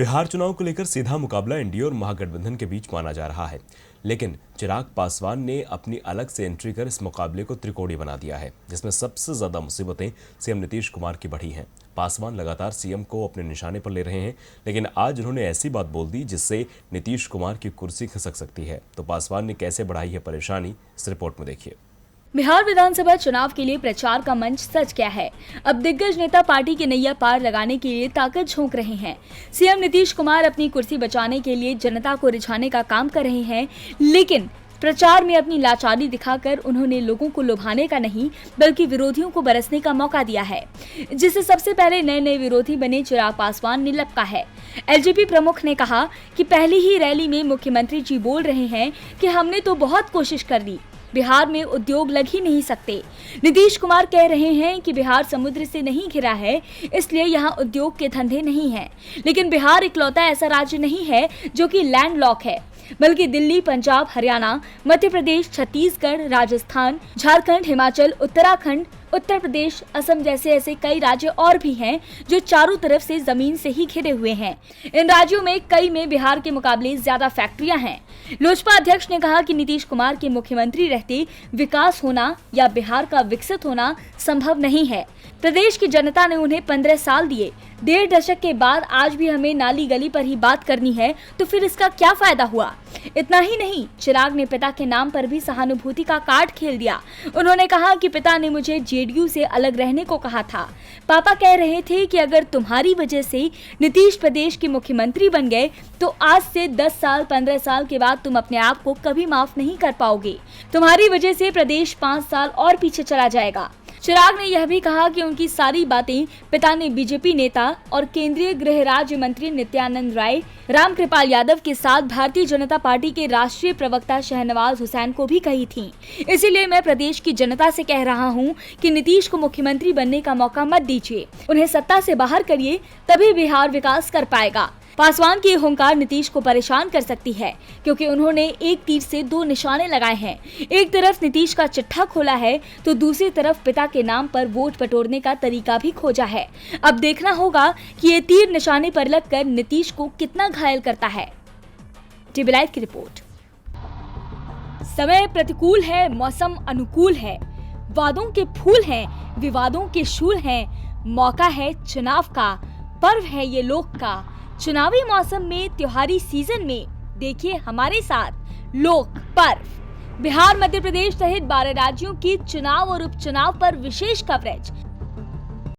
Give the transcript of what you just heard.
बिहार चुनाव को लेकर सीधा मुकाबला एनडीए और महागठबंधन के बीच माना जा रहा है, लेकिन चिराग पासवान ने अपनी अलग से एंट्री कर इस मुकाबले को त्रिकोणीय बना दिया है, जिसमें सबसे ज्यादा मुसीबतें सीएम नीतीश कुमार की बढ़ी हैं। पासवान लगातार सीएम को अपने निशाने पर ले रहे हैं, लेकिन आज उन्होंने ऐसी बात बोल दी जिससे नीतीश कुमार की कुर्सी खिसक सकती है। तो पासवान ने कैसे बढ़ाई है परेशानी, इस रिपोर्ट में देखिए। बिहार विधानसभा चुनाव के लिए प्रचार का मंच सज गया है। अब दिग्गज नेता पार्टी की नैया पार लगाने के लिए ताकत झोंक रहे हैं। सीएम नीतीश कुमार अपनी कुर्सी बचाने के लिए जनता को रिझाने का काम कर रहे हैं, लेकिन प्रचार में अपनी लाचारी दिखाकर उन्होंने लोगों को लुभाने का नहीं बल्कि विरोधियों को बरसने का मौका दिया है, जिससे सबसे पहले नए विरोधी बने चिराग पासवान ने लपका है। एलजेपी प्रमुख ने कहा कि पहली ही रैली में मुख्यमंत्री जी बोल रहे हैं कि हमने तो बहुत कोशिश कर ली, बिहार में उद्योग लग ही नहीं सकते। नीतीश कुमार कह रहे हैं कि बिहार समुद्र से नहीं घिरा है, इसलिए यहाँ उद्योग के धंधे नहीं हैं। लेकिन बिहार इकलौता ऐसा राज्य नहीं है जो कि लैंडलॉक है, बल्कि दिल्ली, पंजाब, हरियाणा, मध्य प्रदेश, छत्तीसगढ़, राजस्थान, झारखंड, हिमाचल, उत्तराखंड, उत्तर प्रदेश, असम जैसे ऐसे कई राज्य और भी हैं जो चारों तरफ से जमीन से ही घिरे हुए हैं। इन राज्यों में कई में बिहार के मुकाबले ज्यादा फैक्ट्रियां हैं। लोजपा अध्यक्ष ने कहा कि नीतीश कुमार के मुख्यमंत्री रहते विकास होना या बिहार का विकसित होना संभव नहीं है। प्रदेश की जनता ने उन्हें 15 साल दिए, 1.5 दशक के बाद आज भी हमें नाली गली पर ही बात करनी है, तो फिर इसका क्या फायदा हुआ। इतना ही नहीं, चिराग ने पिता के नाम पर भी सहानुभूति का कार्ड खेल दिया। उन्होंने कहा कि पिता ने मुझे जेडीयू से अलग रहने को कहा था। पापा कह रहे थे कि अगर तुम्हारी वजह से नीतीश प्रदेश के मुख्यमंत्री बन गए तो आज से 10 साल 15 साल के बाद तुम अपने आप को कभी माफ नहीं कर पाओगे। तुम्हारी वजह से प्रदेश 5 साल और पीछे चला जाएगा। चिराग ने यह भी कहा कि उनकी सारी बातें पिता ने बीजेपी नेता और केंद्रीय गृह राज्य मंत्री नित्यानंद राय, रामकृपाल यादव के साथ भारतीय जनता पार्टी के राष्ट्रीय प्रवक्ता शहनवाज हुसैन को भी कही थी। इसीलिए मैं प्रदेश की जनता से कह रहा हूं कि नीतीश को मुख्यमंत्री बनने का मौका मत दीजिए, उन्हें सत्ता से बाहर करिए, तभी बिहार विकास कर पाएगा। पासवान की हुंकार नीतीश को परेशान कर सकती है, क्योंकि उन्होंने एक तीर से 2 निशाने लगाए हैं। एक तरफ नीतीश का चिट्ठा खोला है तो दूसरी तरफ पिता के नाम पर वोट बटोरने का तरीका भी खोजा है। अब देखना होगा कि ये तीर निशाने पर लगकर नीतीश को कितना घायल करता है। टीवी लाइव की रिपोर्ट। समय प्रतिकूल है, मौसम अनुकूल है, वादों के फूल हैं, विवादों के शूल हैं, मौका है चुनाव का, पर्व है ये लोक का। चुनावी मौसम में, त्योहारी सीजन में देखिए हमारे साथ लोक पर्व। बिहार, मध्य प्रदेश सहित 12 राज्यों की चुनाव और उपचुनाव पर विशेष कवरेज।